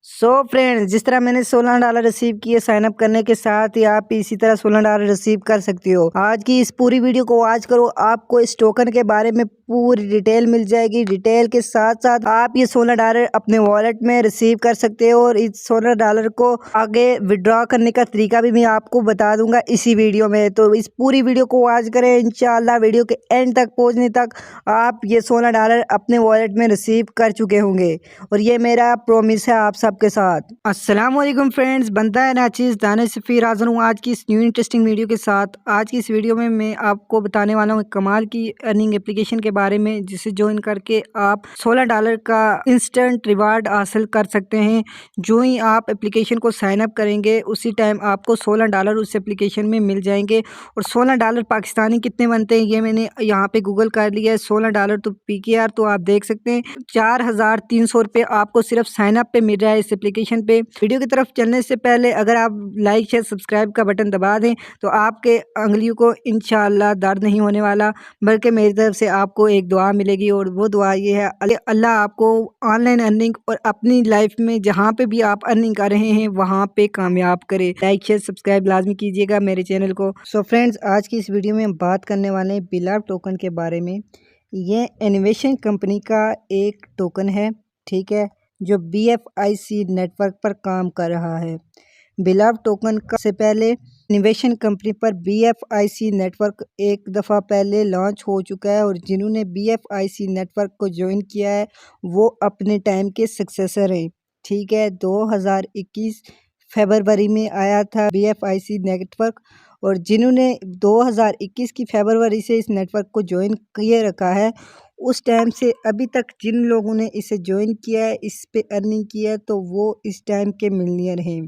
Friends, जिस तरह मैंने $16 रिसीव किए साइन अप करने के साथ ही आप इसी तरह $16 रिसीव कर सकते हो। आज की इस पूरी वीडियो को वॉच करो, आपको इस टोकन के बारे में पूरी डिटेल मिल जाएगी। डिटेल के साथ साथ आप ये $16 अपने वॉलेट में रिसीव कर सकते हो और इस $16 को आगे विड्रॉ करने का तरीका भी मैं आपको बता दूंगा इसी वीडियो में। तो इस पूरी वीडियो को वॉच करें, इंशाल्लाह वीडियो के एंड तक पहुंचने तक आप ये $16 अपने वॉलेट में रिसीव कर चुके होंगे और ये मेरा प्रॉमिस है आप सबके साथ। अस्सलाम वालेकुम फ्रेंड्स, बनता है ना चीज़ दाने से फिर हाज़िर हूँ आज की इस न्यू इंटरेस्टिंग वीडियो के साथ। आज की इस वीडियो में मैं आपको बताने वाला हूँ कमाल की अर्निंग एप्लीकेशन के बारे में, जिसे ज्वाइन करके आप $16 का इंस्टेंट रिवार्ड हासिल कर सकते हैं। जो ही आप एप्लीकेशन को साइन अप करेंगे उसी टाइम आपको $16 उस एप्लीकेशन में मिल जाएंगे। और $16 पाकिस्तानी कितने बनते हैं ये मैंने यहाँ पे गूगल कर लिया है। $16 तो PKR तो आप देख सकते हैं 4,300 रुपये आपको सिर्फ साइन अप पे मिल रहा है इस एप्लीकेशन पे। वीडियो की तरफ चलने से पहले अगर आप लाइक शेयर सब्सक्राइब का बटन दबा दें तो आपके अंगलियों को इंशाल्लाह दर्द नहीं होने वाला, बल्कि मेरी तरफ से आपको एक दुआ मिलेगी और वो दुआ ये है, अल्लाह आपको ऑनलाइन अर्निंग और अपनी लाइफ में जहाँ पे भी आप अर्निंग कर रहे हैं वहाँ पे कामयाब करे। लाइक शेयर सब्सक्राइब लाजमी कीजिएगा मेरे चैनल को। फ्रेंड्स, आज की इस वीडियो में हम बात करने वाले हैं बिलाव टोकन के बारे में। ये इनोवेशन कंपनी का एक टोकन है, ठीक है, जो BFIC नेटवर्क पर काम कर रहा है। बिलाव टोकन का से पहले इनोवेशन कंपनी पर BFIC नेटवर्क एक दफ़ा पहले लॉन्च हो चुका है और जिन्होंने BFIC नेटवर्क को ज्वाइन किया है वो अपने टाइम के सक्सेसर हैं, ठीक है। 2021 फरवरी में आया था BFIC नेटवर्क और जिन्होंने 2021 की फरवरी से इस नेटवर्क को ज्वाइन किए रखा है, उस टाइम से अभी तक जिन लोगों ने इसे ज्वाइन किया है, इस पे अर्निंग किया है, तो वो इस टाइम के मिलियनेयर हैं,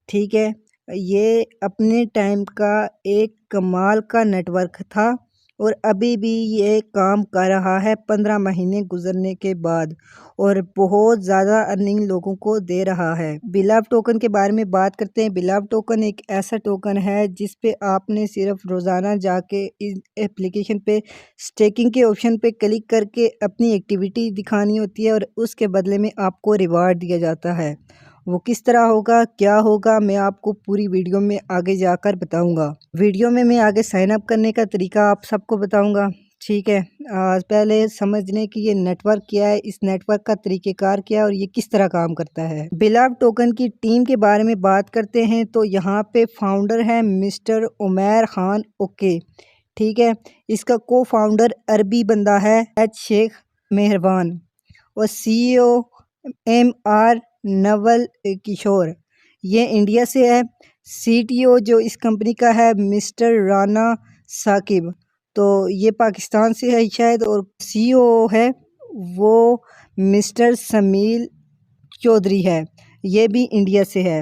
ठीक है। ये अपने टाइम का एक कमाल का नेटवर्क था और अभी भी ये काम कर रहा है 15 महीने गुजरने के बाद और बहुत ज़्यादा अर्निंग लोगों को दे रहा है। बिलाव टोकन के बारे में बात करते हैं। बिलाव टोकन एक ऐसा टोकन है जिस पे आपने सिर्फ रोज़ाना जाके इस एप्लीकेशन पे स्टेकिंग के ऑप्शन पे क्लिक करके अपनी एक्टिविटी दिखानी होती है और उसके बदले में आपको रिवार्ड दिया जाता है। वो किस तरह होगा, क्या होगा, मैं आपको पूरी वीडियो में आगे जाकर बताऊंगा। वीडियो में मैं आगे साइन अप करने का तरीका आप सबको बताऊंगा, ठीक है। पहले समझ लें कि ये नेटवर्क क्या है, इस नेटवर्क का तरीक़ेकार क्या है और ये किस तरह काम करता है। बिलाव टोकन की टीम के बारे में बात करते हैं तो यहाँ पे फाउंडर है मिस्टर उमैर खान ओके, ठीक है। इसका को फाउंडर अरबी बंदा है शेख मेहरबान और CEO MR नवल किशोर, ये इंडिया से है। CTO जो इस कंपनी का है मिस्टर राना साकिब, तो ये पाकिस्तान से है शायद, और CEO है वो मिस्टर समील चौधरी है, ये भी इंडिया से है।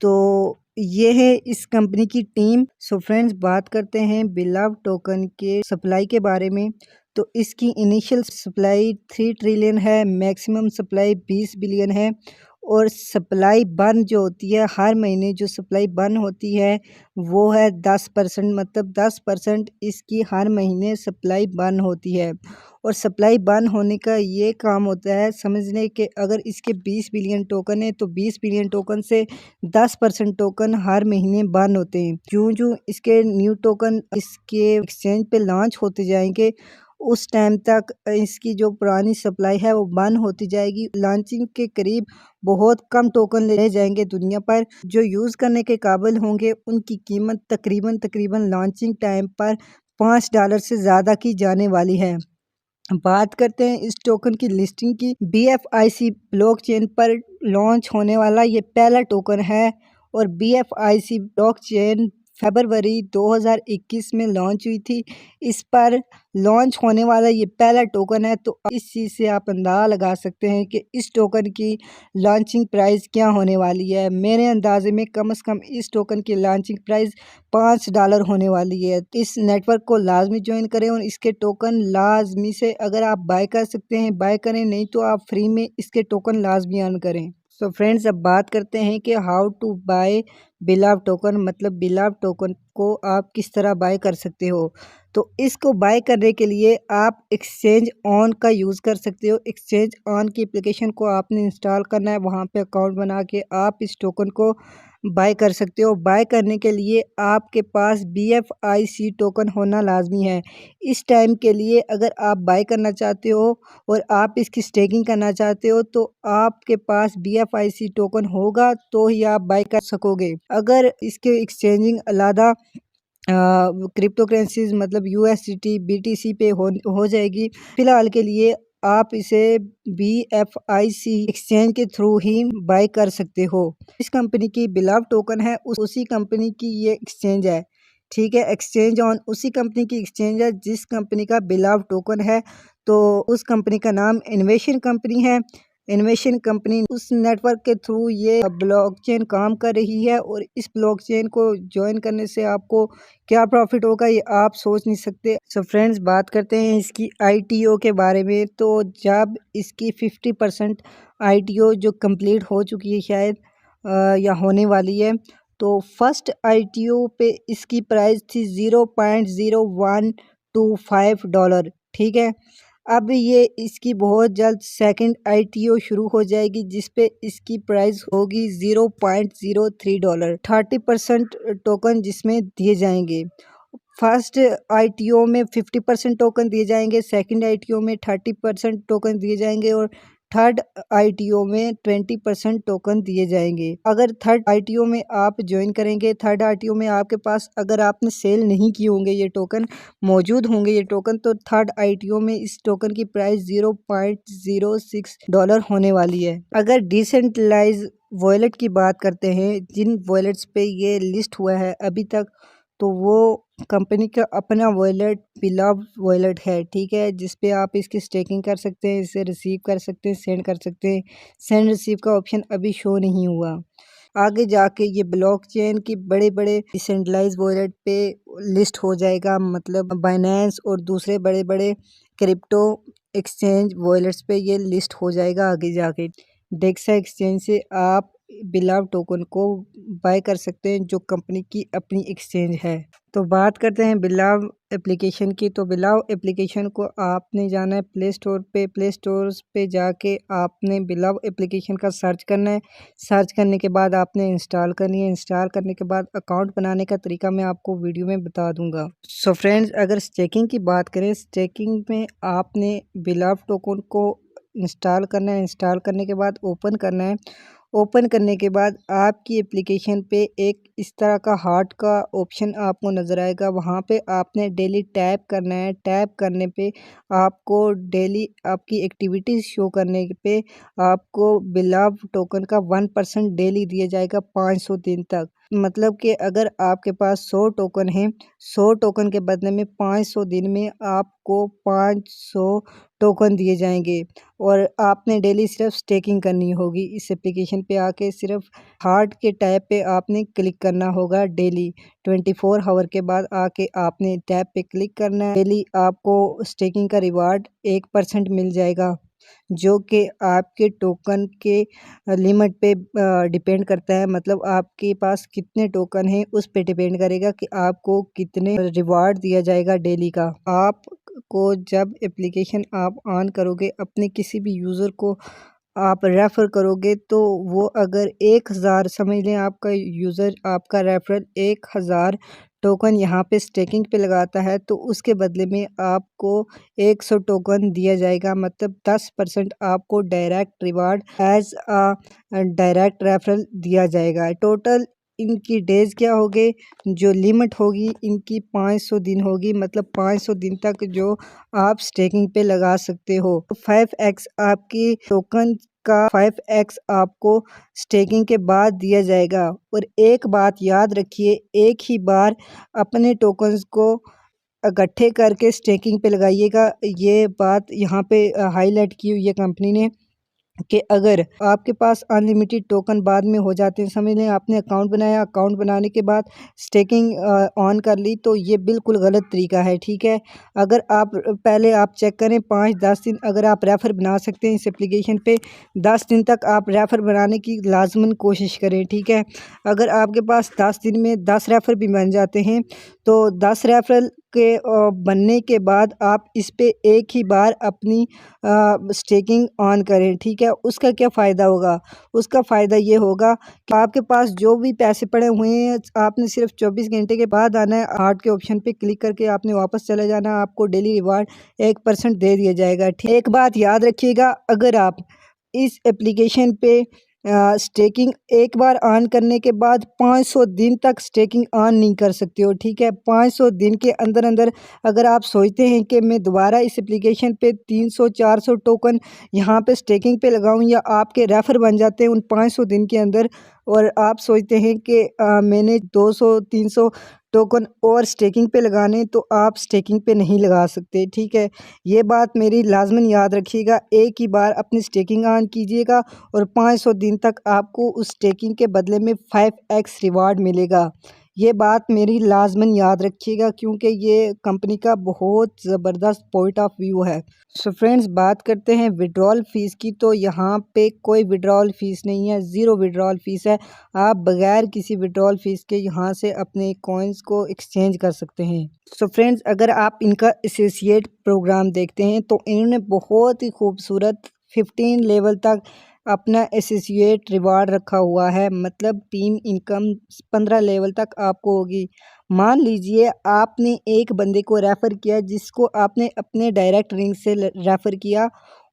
तो ये है इस कंपनी की टीम। फ्रेंड्स, बात करते हैं बिलाव टोकन के सप्लाई के बारे में। तो इसकी इनिशियल सप्लाई 3 ट्रिलियन है, मैक्सिमम सप्लाई 20 बिलियन है और सप्लाई बर्न जो होती है हर महीने जो सप्लाई बर्न होती है वो है 10%, मतलब 10% इसकी हर महीने सप्लाई बर्न होती है। और सप्लाई बर्न होने का ये काम होता है, समझने के अगर इसके 20 बिलियन टोकन है तो 20 बिलियन टोकन से 10% टोकन हर महीने बर्न होते हैं। जो इसके न्यू टोकन इसके एक्सचेंज पे लॉन्च होते जाएंगे उस टाइम तक इसकी जो पुरानी सप्लाई है वो बंद होती जाएगी। लॉन्चिंग के करीब बहुत कम टोकन ले जाएंगे दुनिया पर, जो यूज़ करने के काबिल होंगे उनकी कीमत तकरीबन लॉन्चिंग टाइम पर $5 से ज़्यादा की जाने वाली है। बात करते हैं इस टोकन की लिस्टिंग की। BFIC ब्लॉकचेन पर लॉन्च होने वाला ये पहला टोकन है और BFIC ब्लॉकचेन फरवरी 2021 में लॉन्च हुई थी। इस पर लॉन्च होने वाला ये पहला टोकन है, तो इस चीज़ से आप अंदाज़ा लगा सकते हैं कि इस टोकन की लॉन्चिंग प्राइस क्या होने वाली है। मेरे अंदाजे में कम से कम इस टोकन की लॉन्चिंग प्राइस $5 होने वाली है। इस नेटवर्क को लाजमी ज्वाइन करें और इसके टोकन लाजमी से अगर आप बाय कर सकते हैं बाय करें, नहीं तो आप फ्री में इसके टोकन लाजमी अर्न करें। फ्रेंड्स, अब बात करते हैं कि हाउ टू बाय बिलाव टोकन, मतलब बिलाव टोकन को आप किस तरह बाय कर सकते हो। तो इसको बाय करने के लिए आप एक्सचेंज ऑन का यूज़ कर सकते हो। एक्सचेंज ऑन की एप्लीकेशन को आपने इंस्टॉल करना है, वहाँ पे अकाउंट बना के आप इस टोकन को बाय कर सकते हो। बाय करने के लिए आपके पास BFIC टोकन होना लाजमी है। इस टाइम के लिए अगर आप बाय करना चाहते हो और आप इसकी स्टेकिंग करना चाहते हो तो आपके पास BFIC टोकन होगा तो ही आप बाय कर सकोगे। अगर इसके एक्सचेंजिंग अलग क्रिप्टो करेंसीज मतलब USDT BTC पे हो जाएगी। फ़िलहाल के लिए आप इसे BFIC एक्सचेंज के थ्रू ही बाय कर सकते हो। इस कंपनी की बिलाव टोकन है, उसी कंपनी की ये एक्सचेंज है। ठीक है, एक्सचेंज ऑन उसी कंपनी की एक्सचेंज है जिस कंपनी का बिलाव टोकन है। तो उस कंपनी का नाम इनोवेशन कंपनी है। इनोवेशन कंपनी उस नेटवर्क के थ्रू ये ब्लॉकचेन काम कर रही है और इस ब्लॉकचेन को ज्वाइन करने से आपको क्या प्रॉफिट होगा ये आप सोच नहीं सकते। सो फ्रेंड्स, बात करते हैं इसकी ITO के बारे में। तो जब इसकी 50% ITO जो कंप्लीट हो चुकी है शायद या होने वाली है, तो फर्स्ट ITO पे इसकी प्राइस थी $0.0125। ठीक है, अब ये इसकी बहुत जल्द सेकंड ITO शुरू हो जाएगी जिस पे इसकी प्राइस होगी $0.03। 30% टोकन जिसमें दिए जाएंगे। फर्स्ट ITO में 50% टोकन दिए जाएंगे, सेकंड ITO में 30% टोकन दिए जाएंगे और थर्ड ITO में 20% टोकन दिए जाएंगे। अगर थर्ड ITO में आप ज्वाइन करेंगे, थर्ड ITO में आपके पास अगर आपने सेल नहीं किए होंगे ये टोकन, मौजूद होंगे ये टोकन, तो थर्ड ITO में इस टोकन की प्राइस $0.06 होने वाली है। अगर डिसेंट्रलाइज वॉलेट की बात करते हैं, जिन वॉलेट्स पे ये लिस्ट हुआ है अभी तक, तो वो कंपनी का अपना वॉलेट बिलाव वॉलेट है। ठीक है, जिस पे आप इसकी स्टेकिंग कर सकते हैं, इसे रिसीव कर सकते हैं, सेंड कर सकते हैं। सेंड रिसीव का ऑप्शन अभी शो नहीं हुआ। आगे जाके ये ब्लॉकचेन की बड़े बड़े डिसेंट्रलाइज वॉलेट पे लिस्ट हो जाएगा, मतलब बाइनेंस और दूसरे बड़े बड़े क्रिप्टो एक्सचेंज वॉलेट्स पे ये लिस्ट हो जाएगा आगे जाके। डेक्सा एक्सचेंज से आप बिलाव टोकन को बाय कर सकते हैं जो कंपनी की अपनी एक्सचेंज है। तो बात करते हैं बिलाव एप्लीकेशन की। तो बिलाव एप्लीकेशन को आपने जाना है प्ले स्टोर पे। प्ले स्टोर पे जाके आपने बिलाव एप्लीकेशन का सर्च करना है। सर्च करने के बाद आपने इंस्टॉल करनी है। इंस्टॉल करने के बाद अकाउंट बनाने का तरीका मैं आपको वीडियो में बता दूंगा। सो फ्रेंड्स, अगर स्टेकिंग की बात करें, स्टेकिंग में आपने बिलाव टोकन को इंस्टॉल करना है। इंस्टॉल करने के बाद ओपन करना है। ओपन करने के बाद आपकी एप्लीकेशन पे एक इस तरह का हार्ट का ऑप्शन आपको नज़र आएगा। वहाँ पे आपने डेली टैप करना है। टैप करने पे आपको डेली आपकी एक्टिविटीज़ शो करने पे आपको बिलाव टोकन का 1% डेली दिया जाएगा 500 दिन तक। मतलब कि अगर आपके पास 100 टोकन हैं, 100 टोकन के बदले में 500 दिन में आपको 500 टोकन दिए जाएंगे और आपने डेली सिर्फ स्टेकिंग करनी होगी। इस एप्लीकेशन पे आके सिर्फ हार्ट के टैब पे आपने क्लिक करना होगा। डेली 24 आवर के बाद आके आपने टैब पे क्लिक करना है। डेली आपको स्टेकिंग का रिवार्ड 1% मिल जाएगा, जो कि आपके टोकन के लिमिट पे डिपेंड करता है। मतलब आपके पास कितने टोकन हैं उस पे डिपेंड करेगा कि आपको कितने रिवार्ड दिया जाएगा डेली का। आप को जब एप्लीकेशन आप ऑन करोगे, अपने किसी भी यूज़र को आप रेफ़र करोगे, तो वो अगर 1000 समझ लें आपका यूज़र आपका रेफ़रल 1000 टोकन यहाँ पे स्टेकिंग पे लगाता है, तो उसके बदले में आपको 100 टोकन दिया जाएगा। मतलब 10% आपको direct reward as direct referral दिया जाएगा। टोटल इनकी डेज़ क्या होंगे, जो लिमिट होगी इनकी 500 दिन होगी। मतलब 500 दिन तक जो आप स्टेकिंग पे लगा सकते हो। 5x आपकी टोकन का 5x आपको स्टेकिंग के बाद दिया जाएगा। और एक बात याद रखिए, एक ही बार अपने टोकन्स को इकट्ठे करके स्टेकिंग पे लगाइएगा। ये बात यहाँ पे हाईलाइट की हुई है कंपनी ने। कि अगर आपके पास अनलिमिटेड टोकन बाद में हो जाते हैं, समझ लें आपने अकाउंट बनाया, अकाउंट बनाने के बाद स्टेकिंग ऑन कर ली, तो ये बिल्कुल गलत तरीका है, ठीक है। अगर आप पहले आप चेक करें 5-10 दिन अगर आप रेफ़र बना सकते हैं इस एप्लीकेशन पे, 10 दिन तक आप रेफ़र बनाने की लाजमन कोशिश करें, ठीक है। अगर आपके पास 10 दिन में 10 रेफ़र भी बन जाते हैं, तो 10 रेफ़रल के बनने के बाद आप इस पे एक ही बार अपनी स्टेकिंग ऑन करें, ठीक है। उसका क्या फ़ायदा होगा? उसका फ़ायदा ये होगा कि आपके पास जो भी पैसे पड़े हुए हैं, आपने सिर्फ 24 घंटे के बाद आना है, आर्ट के ऑप्शन पे क्लिक करके आपने वापस चले जाना, आपको डेली रिवार्ड 1% दे दिया जाएगा। एक बात याद रखिएगा, अगर आप इस एप्लीकेशन पे स्टेकिंग एक बार ऑन करने के बाद 500 दिन तक स्टेकिंग ऑन नहीं कर सकते हो, ठीक है। 500 दिन के अंदर अंदर अगर आप सोचते हैं कि मैं दोबारा इस एप्लीकेशन पे 300-400 टोकन यहाँ पे स्टेकिंग पे लगाऊं, या आपके रेफ़र बन जाते हैं उन 500 दिन के अंदर, और आप सोचते हैं कि मैंने 200-300 टोकन और स्टेकिंग पे लगाने, तो आप स्टेकिंग पे नहीं लगा सकते, ठीक है। ये बात मेरी लाजमन याद रखिएगा, एक ही बार अपनी स्टेकिंग ऑन कीजिएगा और 500 दिन तक आपको उस स्टेकिंग के बदले में 5x रिवार्ड मिलेगा। ये बात मेरी लाजमन याद रखिएगा, क्योंकि ये कंपनी का बहुत ज़बरदस्त पॉइंट ऑफ व्यू है। सो फ्रेंड्स, बात करते हैं विड्रॉल फ़ीस की, तो यहाँ पे कोई विड्रॉल फ़ीस नहीं है, ज़ीरो विड्रॉल फ़ीस है। आप बगैर किसी विड्रॉल फ़ीस के यहाँ से अपने कॉइन्स को एक्सचेंज कर सकते हैं। सो फ्रेंड्स, अगर आप इनका एसोसिएट प्रोग्राम देखते हैं, तो इन्होंने बहुत ही खूबसूरत 15 लेवल तक अपना एसोसिएट रिवार्ड रखा हुआ है, मतलब टीम इनकम 15 लेवल तक आपको होगी। मान लीजिए आपने एक बंदे को रेफ़र किया, जिसको आपने अपने डायरेक्ट लिंक से रेफ़र किया,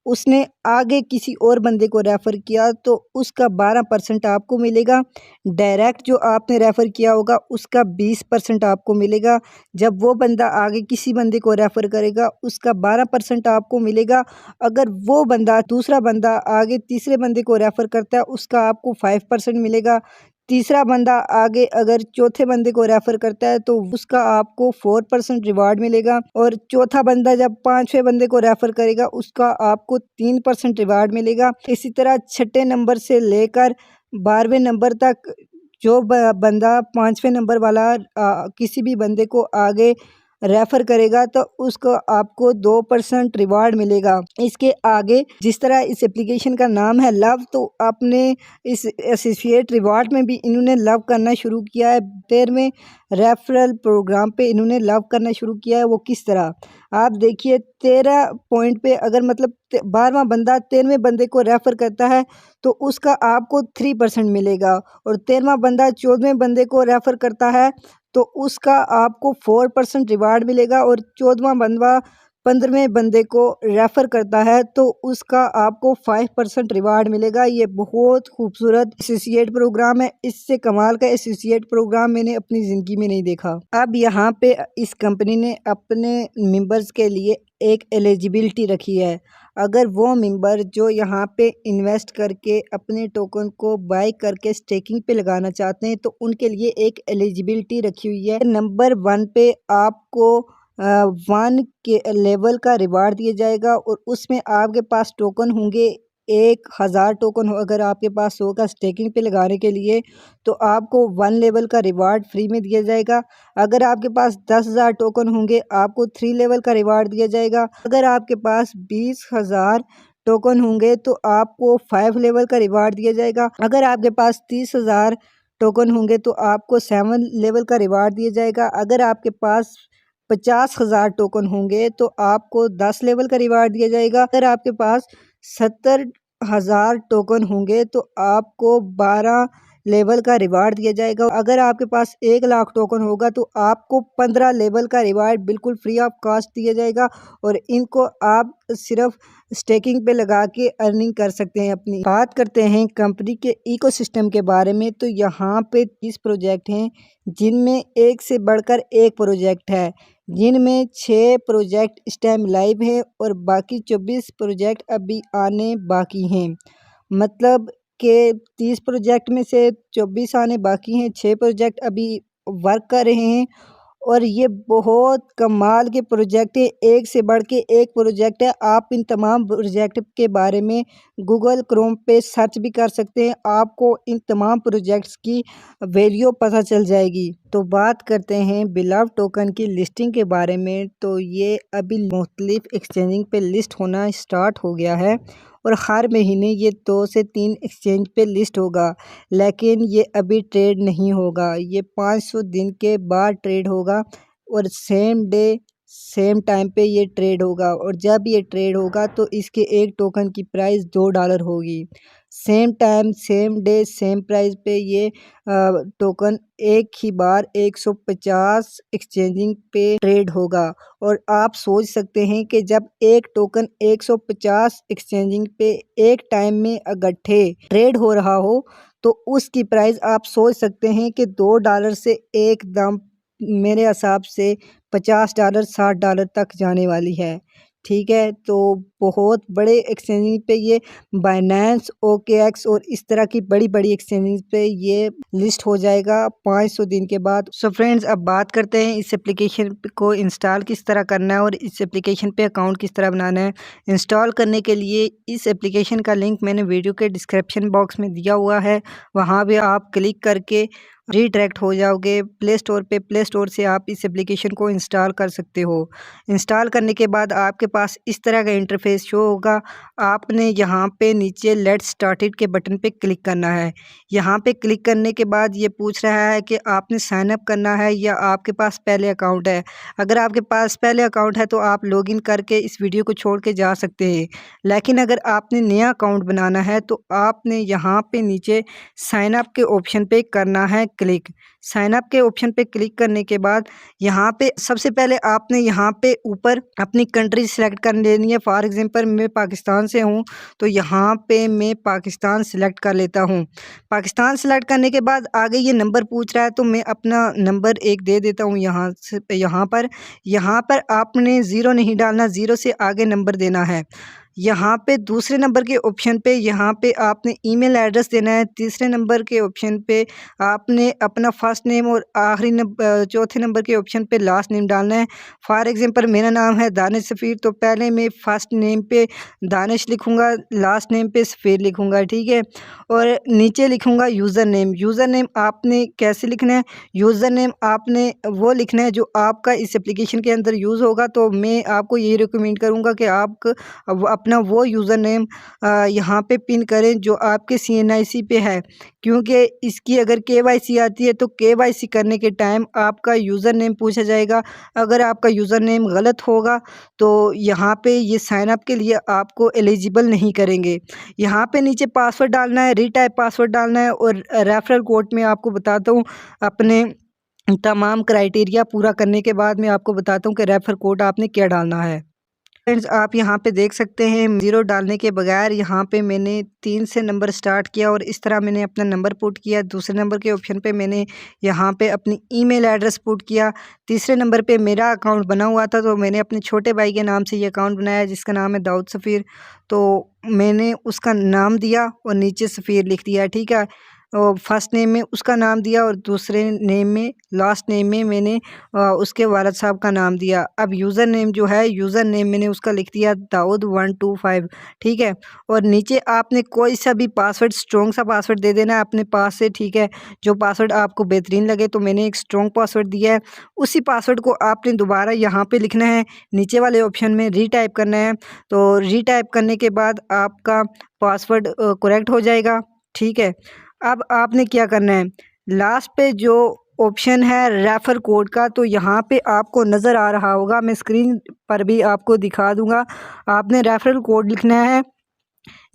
उसने आगे किसी और बंदे को रेफ़र किया, तो उसका 12% आपको मिलेगा। डायरेक्ट जो आपने रेफ़र किया होगा उसका 20% आपको मिलेगा। जब वो बंदा आगे किसी बंदे को रेफ़र करेगा, उसका 12% आपको मिलेगा। अगर वो बंदा दूसरा बंदा आगे तीसरे बंदे को रेफ़र करता है, उसका आपको 5% मिलेगा। तीसरा बंदा आगे अगर चौथे बंदे को रेफ़र करता है, तो उसका आपको 4% रिवार्ड मिलेगा, और चौथा बंदा जब पाँचवें बंदे को रेफ़र करेगा, उसका आपको 3% रिवार्ड मिलेगा। इसी तरह छठे नंबर से लेकर 12वें नंबर तक जो बंदा 5वें नंबर वाला किसी भी बंदे को आगे रेफ़र करेगा, तो उसको आपको 2% रिवार्ड मिलेगा। इसके आगे जिस तरह इस एप्लीकेशन का नाम है लव, तो आपने इस एसोसिएट रिवार्ड में भी इन्होंने लव करना शुरू किया है। 13वें रेफरल प्रोग्राम पे इन्होंने लव करना शुरू किया है। वो किस तरह, आप देखिए 13 पॉइंट पे अगर मतलब 12वां बंदा 13वें बंदे को रेफ़र करता है, तो उसका आपको 3% मिलेगा, और 13वां बंदा 14वें बंदे को रेफ़र करता है, तो उसका आपको 4% रिवार्ड मिलेगा, और 14वां बंदा 15वें बंदे को रेफ़र करता है, तो उसका आपको 5% रिवार्ड मिलेगा। ये बहुत खूबसूरत एसोसिएट प्रोग्राम है। इससे कमाल का एसोसिएट प्रोग्राम मैंने अपनी ज़िंदगी में नहीं देखा। अब यहाँ पे इस कंपनी ने अपने मेंबर्स के लिए एक एलिजिबिलिटी रखी है। अगर वो मेंबर जो यहाँ पे इन्वेस्ट करके अपने टोकन को बाय करके स्टेकिंग पे लगाना चाहते हैं, तो उनके लिए एक एलिजिबिलिटी रखी हुई है। नंबर 1 पे आपको 1 के लेवल का रिवार्ड दिया जाएगा, और उसमें आपके पास टोकन होंगे 1000 टोकन हो अगर आपके पास होगा स्टेकिंग पे लगाने के लिए, तो आपको 1 लेवल का रिवार्ड फ्री में दिया जाएगा। अगर आपके पास 10,000 टोकन होंगे, आपको 3 लेवल का रिवार्ड दिया जाएगा। अगर आपके पास 20,000 टोकन होंगे, तो आपको 5 लेवल का रिवार्ड दिया जाएगा। अगर आपके पास 30,000 टोकन होंगे, तो आपको 7 लेवल का रिवार्ड दिया जाएगा। अगर आपके पास 50,000 टोकन होंगे, तो आपको 10 लेवल का रिवार्ड दिया जाएगा। अगर आपके पास 70,000 टोकन होंगे, तो आपको 12 लेवल का रिवार्ड दिया जाएगा। अगर आपके पास 1 लाख टोकन होगा, तो आपको 15 लेवल का रिवार्ड बिल्कुल फ्री ऑफ कॉस्ट दिया जाएगा, और इनको आप सिर्फ स्टेकिंग पे लगा के अर्निंग कर सकते हैं अपनी। बात करते हैं कंपनी के इकोसिस्टम के बारे में, तो यहाँ पे 30 प्रोजेक्ट हैं, जिनमें एक से बढ़कर एक प्रोजेक्ट है, जिनमें 6 प्रोजेक्ट इस टाइम लाइव हैं, और बाकी 24 प्रोजेक्ट अभी आने बाकी हैं। मतलब कि 30 प्रोजेक्ट में से 24 आने बाकी हैं, 6 प्रोजेक्ट अभी वर्क कर रहे हैं, और ये बहुत कमाल के प्रोजेक्ट है, एक से बढ़ के एक प्रोजेक्ट है। आप इन तमाम प्रोजेक्ट के बारे में गूगल क्रोम पे सर्च भी कर सकते हैं, आपको इन तमाम प्रोजेक्ट्स की वैल्यू पता चल जाएगी। तो बात करते हैं बिलव टोकन की लिस्टिंग के बारे में। तो ये अभी मुख्तलिफ एक्सचेंजिंग पे लिस्ट होना स्टार्ट हो गया है और हर महीने ये 2 से 3 एक्सचेंज पे लिस्ट होगा, लेकिन ये अभी ट्रेड नहीं होगा। ये 500 दिन के बाद ट्रेड होगा और सेम डे सेम टाइम पे ये ट्रेड होगा। और जब ये ट्रेड होगा तो इसके एक टोकन की प्राइस $2 होगी। Same time same day same price पे ये टोकन एक ही बार 150 एक्सचेंजिंग पे ट्रेड होगा। और आप सोच सकते हैं कि जब एक टोकन 150 एक्सचेंजिंग पे एक टाइम में इकट्ठे ट्रेड हो रहा हो तो उसकी प्राइस आप सोच सकते हैं कि $2 से एकदम मेरे हिसाब से $50 $60 तक जाने वाली है। ठीक है, तो बहुत बड़े एक्सचेंजिंग पे ये बाइनेंस, OKX और इस तरह की बड़ी एक्सचेंजिंग पे ये लिस्ट हो जाएगा 500 दिन के बाद। सो फ्रेंड्स, अब बात करते हैं इस एप्लीकेशन को इंस्टॉल किस तरह करना है और इस एप्लीकेशन पे अकाउंट किस तरह बनाना है। इंस्टॉल करने के लिए इस एप्लीकेशन का लिंक मैंने वीडियो के डिस्क्रिप्शन बॉक्स में दिया हुआ है, वहाँ भी आप क्लिक करके रीडायरेक्ट हो जाओगे प्ले स्टोर पे। प्ले स्टोर से आप इस एप्लीकेशन को इंस्टॉल कर सकते हो। इंस्टॉल करने के बाद आपके पास इस तरह का इंटरफेस शो होगा। आपने यहाँ पे नीचे लेट्स स्टार्टेड के बटन पे क्लिक करना है। यहाँ पे क्लिक करने के बाद ये पूछ रहा है कि आपने साइन अप करना है या आपके पास पहले अकाउंट है। अगर आपके पास पहले अकाउंट है तो आप लॉगिन करके इस वीडियो को छोड़ के जा सकते हैं, लेकिन अगर आपने नया अकाउंट बनाना है तो आपने यहाँ पे नीचे साइन अप के ऑप्शन पे करना है क्लिक। साइन अप के ऑप्शन पे क्लिक करने के बाद यहाँ पे सबसे पहले आपने यहाँ पे ऊपर अपनी कंट्री सेलेक्ट कर लेनी है। फॉर एग्जांपल मैं पाकिस्तान से हूँ तो यहाँ पे मैं पाकिस्तान सेलेक्ट कर लेता हूँ। पाकिस्तान सेलेक्ट करने के बाद आगे ये नंबर पूछ रहा है तो मैं अपना नंबर एक दे देता हूँ यहाँ से। यहाँ पर आपने ज़ीरो नहीं डालना, ज़ीरो से आगे नंबर देना है। यहाँ पे दूसरे नंबर के ऑप्शन पे यहाँ पे आपने ईमेल एड्रेस देना है। तीसरे नंबर के ऑप्शन पे आपने अपना फर्स्ट नेम और आखिरी चौथे नंबर के ऑप्शन पे लास्ट नेम डालना है। फॉर एग्जांपल मेरा नाम है दानिश सफ़ीर, तो पहले मैं फ़र्स्ट नेम पे दानिश लिखूँगा, लास्ट नेम पे सफ़ीर लिखूँगा, ठीक है। और नीचे लिखूँगा यूज़र नेम। यूज़र नेम आपने कैसे लिखना है? यूज़र नेम आपने वो लिखना है जो आपका इस एप्लीकेशन के अंदर यूज़ होगा। तो मैं आपको यही रिकमेंड करूँगा कि आप अपना वो यूज़र नेम यहाँ पे पिन करें जो आपके CNIC पे है, क्योंकि इसकी अगर KYC आती है तो KYC करने के टाइम आपका यूज़र नेम पूछा जाएगा। अगर आपका यूज़र नेम गलत होगा तो यहाँ पे ये साइन अप के लिए आपको एलिजिबल नहीं करेंगे। यहाँ पे नीचे पासवर्ड डालना है, रीटाइप पासवर्ड डालना है। और रेफरल कोड में आपको बताता हूँ, अपने तमाम क्राइटेरिया पूरा करने के बाद मैं आपको बताता हूँ कि रेफर कोड आपने क्या डालना है। फ्रेंड्स, आप यहाँ पे देख सकते हैं ज़ीरो डालने के बगैर यहाँ पे मैंने 3 से नंबर स्टार्ट किया और इस तरह मैंने अपना नंबर पुट किया। दूसरे नंबर के ऑप्शन पे मैंने यहाँ पे अपनी ईमेल एड्रेस पुट किया। तीसरे नंबर पे मेरा अकाउंट बना हुआ था तो मैंने अपने छोटे भाई के नाम से ये अकाउंट बनाया जिसका नाम है दाऊद सफ़ीर। तो मैंने उसका नाम दिया और नीचे सफ़ीर लिख दिया, ठीक है। और फर्स्ट नेम में उसका नाम दिया और दूसरे नेम में लास्ट नेम में मैंने उसके वालिद साहब का नाम दिया। अब यूज़र नेम जो है, यूज़र नेम मैंने उसका लिख दिया दाऊद 125, ठीक है। और नीचे आपने कोई सा भी पासवर्ड, स्ट्रॉन्ग सा पासवर्ड दे देना है अपने पास से, ठीक है। जो पासवर्ड आपको बेहतरीन लगे, तो मैंने एक स्ट्रॉन्ग पासवर्ड दिया है। उसी पासवर्ड को आपने दोबारा यहाँ पे लिखना है, नीचे वाले ऑप्शन में रीटाइप करना है। तो रीटाइप करने के बाद आपका पासवर्ड करेक्ट हो जाएगा, ठीक है। अब आपने क्या करना है, लास्ट पे जो ऑप्शन है रेफर कोड का, तो यहाँ पे आपको नज़र आ रहा होगा, मैं स्क्रीन पर भी आपको दिखा दूँगा। आपने रेफरल कोड लिखना है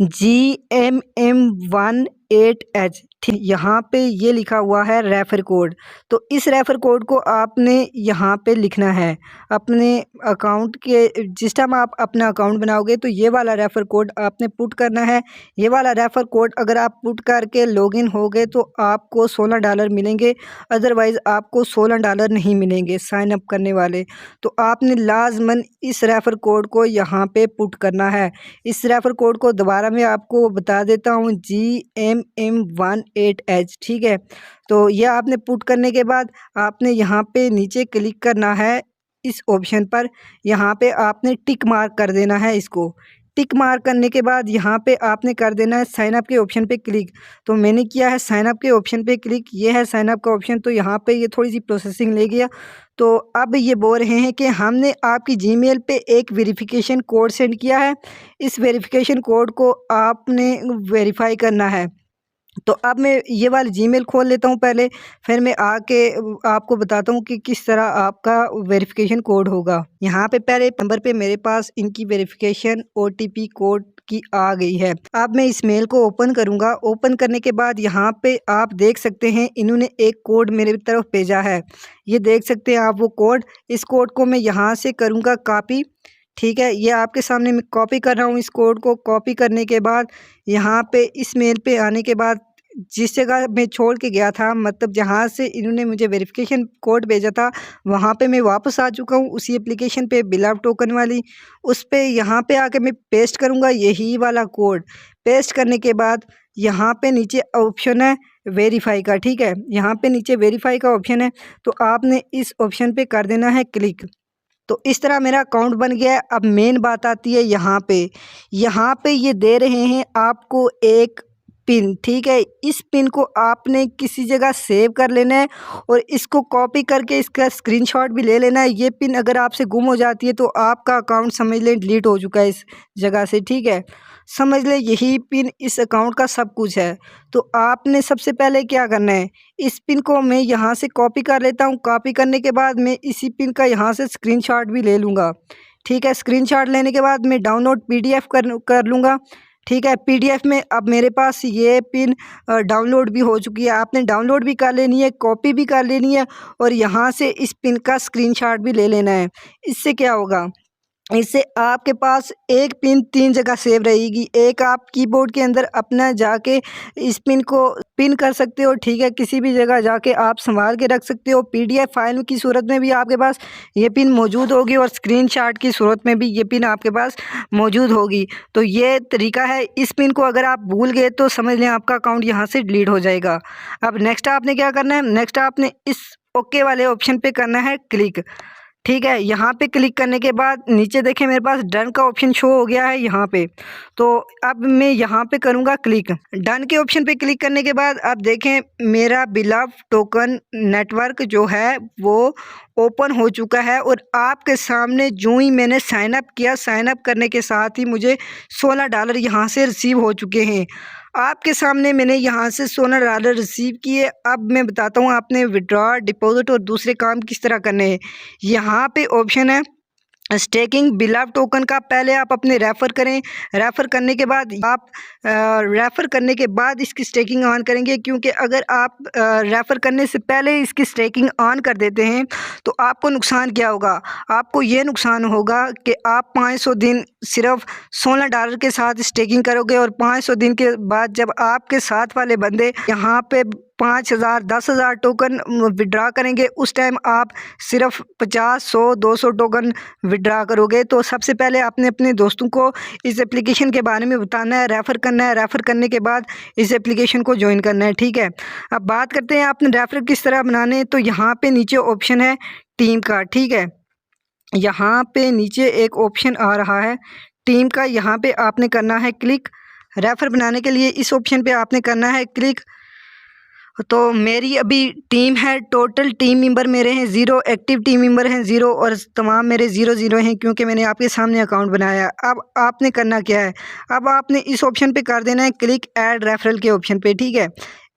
GMM18H, ठीक। यहाँ पे ये लिखा हुआ है रेफर कोड। तो इस रेफर कोड को आपने यहाँ पे लिखना है अपने अकाउंट के। जिस टाइम आप अपना अकाउंट बनाओगे तो ये वाला रेफर कोड आपने पुट करना है। ये वाला रेफर कोड अगर आप पुट करके लॉगिन हो गए तो आपको $16 मिलेंगे, अदरवाइज़ आपको $16 नहीं मिलेंगे साइन अप करने वाले। तो आपने लाजमन इस रेफर कोड को यहाँ पे पुट करना है। इस रेफर कोड को दोबारा मैं आपको बता देता हूँ, GMM18 18H, ठीक है। तो यह आपने पुट करने के बाद आपने यहाँ पे नीचे क्लिक करना है इस ऑप्शन पर। यहाँ पे आपने टिक मार्क कर देना है इसको। टिक मार्क करने के बाद यहाँ पे आपने कर देना है साइन अप के ऑप्शन पे क्लिक। तो मैंने किया है साइन अप के ऑप्शन पे क्लिक, ये है साइन अप का ऑप्शन। तो यहाँ पे ये थोड़ी सी प्रोसेसिंग ले गया। तो अब ये बोल रहे हैं कि हमने आपकी जीमेल पे एक वेरिफिकेशन कोड सेंड किया है, इस वेरिफिकेशन कोड को आपने वेरीफाई करना है। तो अब मैं ये वाली जीमेल खोल लेता हूँ पहले, फिर मैं आके आपको बताता हूँ कि किस तरह आपका वेरिफिकेशन कोड होगा। यहाँ पे पहले नंबर पे मेरे पास इनकी वेरिफिकेशन OTP कोड की आ गई है। अब मैं इस मेल को ओपन करूँगा। ओपन करने के बाद यहाँ पे आप देख सकते हैं इन्होंने एक कोड मेरे तरफ भेजा है, ये देख सकते हैं आप वो कोड। इस कोड को मैं यहाँ से करूँगा कॉपी, ठीक है। ये आपके सामने मैं कॉपी कर रहा हूँ इस कोड को। कॉपी करने के बाद यहाँ पे इस मेल पे आने के बाद जिस जगह मैं छोड़ के गया था, मतलब जहाँ से इन्होंने मुझे वेरिफिकेशन कोड भेजा था, वहाँ पे मैं वापस आ चुका हूँ उसी एप्लीकेशन पे, बिलाव टोकन वाली। उस पे यहाँ पे आके मैं पेस्ट करूँगा यही वाला कोड। पेस्ट करने के बाद यहाँ पे नीचे ऑप्शन है वेरीफाई का, ठीक है। यहाँ पे नीचे वेरीफाई का ऑप्शन है, तो आपने इस ऑप्शन पे कर देना है क्लिक। तो इस तरह मेरा अकाउंट बन गया है। अब मेन बात आती है यहाँ पे ये दे रहे हैं आपको एक पिन, ठीक है। इस पिन को आपने किसी जगह सेव कर लेना है और इसको कॉपी करके इसका स्क्रीनशॉट भी ले लेना है। ये पिन अगर आपसे गुम हो जाती है तो आपका अकाउंट समझ लें डिलीट हो चुका है इस जगह से, ठीक है। समझ लें यही पिन इस अकाउंट का सब कुछ है। तो आपने सबसे पहले क्या करना है, इस पिन को मैं यहाँ से कॉपी कर लेता हूँ। कॉपी करने के बाद मैं इसी पिन का यहाँ से स्क्रीनशॉट भी ले लूँगा, ठीक है। स्क्रीनशॉट लेने के बाद मैं डाउनलोड PDF कर लूँगा, ठीक है। PDF में अब मेरे पास ये पिन डाउनलोड भी हो चुकी है। आपने डाउनलोड भी कर लेनी है, कॉपी भी कर लेनी है और यहाँ से इस पिन का स्क्रीनशॉट भी ले लेना है। इससे क्या होगा, इससे आपके पास एक पिन 3 जगह सेव रहेगी। एक आप कीबोर्ड के अंदर अपना जाके इस पिन को पिन कर सकते हो, ठीक है। किसी भी जगह जाके आप संभाल के रख सकते हो। PDF फाइल की सूरत में भी आपके पास ये पिन मौजूद होगी और स्क्रीनशॉट की सूरत में भी ये पिन आपके पास मौजूद होगी। तो ये तरीका है। इस पिन को अगर आप भूल गए तो समझ लें आपका अकाउंट यहाँ से डिलीट हो जाएगा। अब नेक्स्ट आपने क्या करना है, नेक्स्ट आपने इस ओके वाले ऑप्शन पे करना है क्लिक, ठीक है। यहाँ पे क्लिक करने के बाद नीचे देखें मेरे पास डन का ऑप्शन शो हो गया है यहाँ पे। तो अब मैं यहाँ पे करूँगा क्लिक। डन के ऑप्शन पे क्लिक करने के बाद अब देखें मेरा बिलाव टोकन नेटवर्क जो है वो ओपन हो चुका है और आपके सामने जो ही मैंने साइन अप किया, साइन अप करने के साथ ही मुझे $16 यहाँ से रिसीव हो चुके हैं। आपके सामने मैंने यहाँ से $16 रिसीव किए। अब मैं बताता हूँ आपने विड्रॉ, डिपॉजिट और दूसरे काम किस तरह करने हैं। यहाँ पे ऑप्शन है स्टेकिंग बिलाव टोकन का। पहले आप अपने रेफ़र करें, रेफ़र करने के बाद आप रेफ़र करने के बाद इसकी स्टेकिंग ऑन करेंगे, क्योंकि अगर आप रेफ़र करने से पहले इसकी स्टेकिंग ऑन कर देते हैं तो आपको नुकसान क्या होगा, आपको ये नुकसान होगा कि आप 500 दिन सिर्फ $16 के साथ स्टेकिंग करोगे और 500 दिन के बाद जब आपके साथ वाले बंदे यहाँ पे 5,000 10,000 टोकन विड्रा करेंगे, उस टाइम आप सिर्फ 50 100 200 टोकन विड्रा करोगे। तो सबसे पहले आपने अपने दोस्तों को इस एप्लीकेशन के बारे में बताना है, रेफ़र करना है। रेफ़र करने के बाद इस एप्लीकेशन को ज्वाइन करना है, ठीक है। अब बात करते हैं आपने रेफ़र किस तरह बनाने हैं। तो यहाँ पे नीचे ऑप्शन है टीम का, ठीक है। यहाँ पे नीचे एक ऑप्शन आ रहा है टीम का, यहाँ पे आपने करना है क्लिक। रेफ़र बनाने के लिए इस ऑप्शन पे आपने करना है क्लिक। तो मेरी अभी टीम है, टोटल टीम मेंबर मेरे हैं 0, एक्टिव टीम मेंबर हैं 0 और तमाम मेरे 0 हैं, क्योंकि मैंने आपके सामने अकाउंट बनाया। अब आपने करना क्या है, अब आपने इस ऑप्शन पे कर देना है क्लिक ऐड रेफरल के ऑप्शन पे, ठीक है।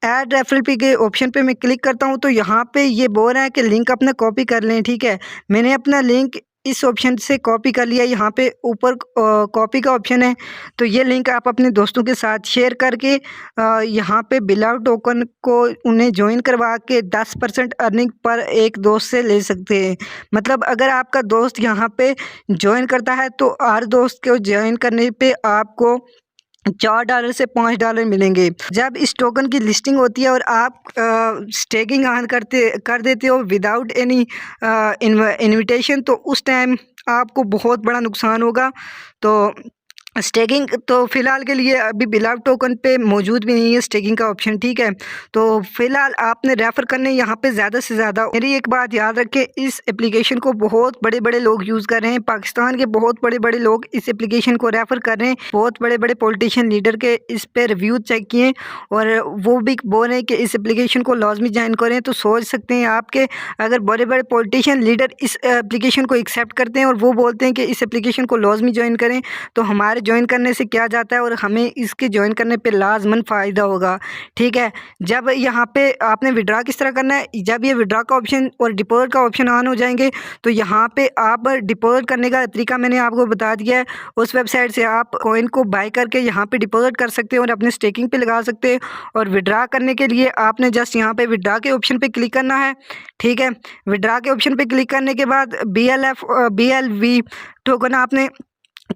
ऐड रेफरल पे के ऑप्शन पे मैं क्लिक करता हूँ तो यहाँ पे ये बोल रहा है कि लिंक अपना कॉपी कर लें, ठीक है। मैंने अपना लिंक इस ऑप्शन से कॉपी कर लिया। यहाँ पे ऊपर कॉपी का ऑप्शन है, तो ये लिंक आप अपने दोस्तों के साथ शेयर करके यहाँ पे बिलाव टोकन को उन्हें ज्वाइन करवा के 10% अर्निंग पर एक दोस्त से ले सकते हैं। मतलब अगर आपका दोस्त यहाँ पे ज्वाइन करता है तो हर दोस्त को ज्वाइन करने पे आपको $4 से $5 मिलेंगे। जब इस टोकन की लिस्टिंग होती है और आप स्टेकिंग ऑन कर देते हो विदाउट एनी इन्विटेशन, तो उस टाइम आपको बहुत बड़ा नुकसान होगा। तो स्टेकिंग तो फ़िलहाल के लिए अभी बिलाव टोकन पे मौजूद भी नहीं है स्टेकिंग का ऑप्शन, ठीक है। तो फ़िलहाल आपने रेफ़र करने यहाँ पे ज़्यादा से ज़्यादा, मेरी एक बात याद रखें, इस एप्लीकेशन को बहुत बड़े-बड़े लोग यूज़ कर रहे हैं। पाकिस्तान के बहुत बड़े-बड़े लोग इस एप्लीकेशन को रेफ़र कर रहे हैं। बहुत बड़े-बड़े पॉलिटिशियन लीडर के इस पे रिव्यू चेक किए और वो भी बोल रहे हैं कि इस एप्लीकेशन को लाज़मी जॉइन करें। तो सोच सकते हैं आप कि अगर बड़े-बड़े पॉलिटिशियन लीडर इस एप्लीकेशन को एक्सेप्ट करते हैं और वो बोलते हैं कि इस एप्लीकेशन को लाज़मी जॉइन करें, तो हमारे जॉइन करने से क्या जाता है और हमें इसके जॉइन करने पे लाज़मन फ़ायदा होगा, ठीक है। जब यहाँ पे आपने विड्रॉ किस तरह करना है, जब ये विड्रॉ का ऑप्शन और डिपॉज़िट का ऑप्शन ऑन हो जाएंगे तो यहाँ पे आप डिपॉज़िट करने का तरीका मैंने आपको बता दिया है। उस वेबसाइट से आप कॉइन को बाय करके यहाँ पे डिपॉज़िट कर सकते हैं और अपने स्टेकिंग पे लगा सकते हैं। और विड्रॉ करने के लिए आपने जस्ट यहाँ पे विड्रॉ के ऑप्शन पे क्लिक करना है, ठीक है। विड्रॉ के ऑप्शन पे क्लिक करने के बाद BLV टोकन आपने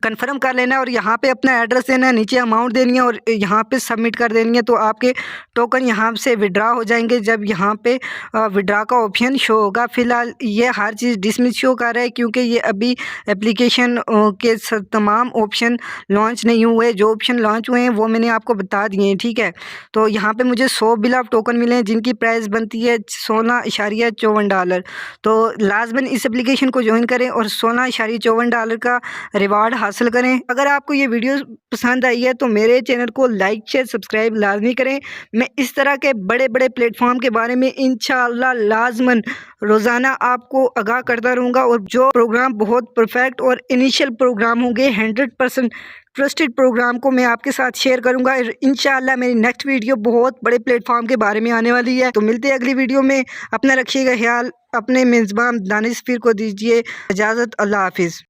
कन्फर्म कर लेना है और यहाँ पे अपना एड्रेस देना है, नीचे अमाउंट देनी है और यहाँ पे सबमिट कर देनी है। तो आपके टोकन यहाँ से विड्रॉ हो जाएंगे जब यहाँ पे विड्रॉ का ऑप्शन शो होगा। फ़िलहाल ये हर चीज़ डिसमिस शो कर रहा है क्योंकि ये अभी एप्लीकेशन के तमाम ऑप्शन लॉन्च नहीं हुए। जो ऑप्शन लॉन्च हुए हैं वो मैंने आपको बता दिए हैं, ठीक है। तो यहाँ पे मुझे 100 बिलाव टोकन मिले हैं जिनकी प्राइस बनती है $16.54। तो लाजमन इस एप्लीकेशन को ज्वाइन करें और $16.54 का रिवार्ड हासिल करें। अगर आपको ये वीडियो पसंद आई है तो मेरे चैनल को लाइक शेयर सब्सक्राइब लाजमी करें। मैं इस तरह के बड़े-बड़े प्लेटफॉर्म के बारे में इंशाअल्लाह लाजमन रोज़ाना आपको आगाह करता रहूँगा और जो प्रोग्राम बहुत परफेक्ट और इनिशियल प्रोग्राम होंगे 100% ट्रस्टेड प्रोग्राम को मैं आपके साथ शेयर करूंगा। इंशाअल्लाह मेरी नेक्स्ट वीडियो बहुत बड़े प्लेटफॉर्म के बारे में आने वाली है। तो मिलते हैं अगली वीडियो में। अपना रखिएगा ख्याल, अपने मेज़बान दानिश फिर को दीजिए इजाज़त। अल्लाह हाफिज़।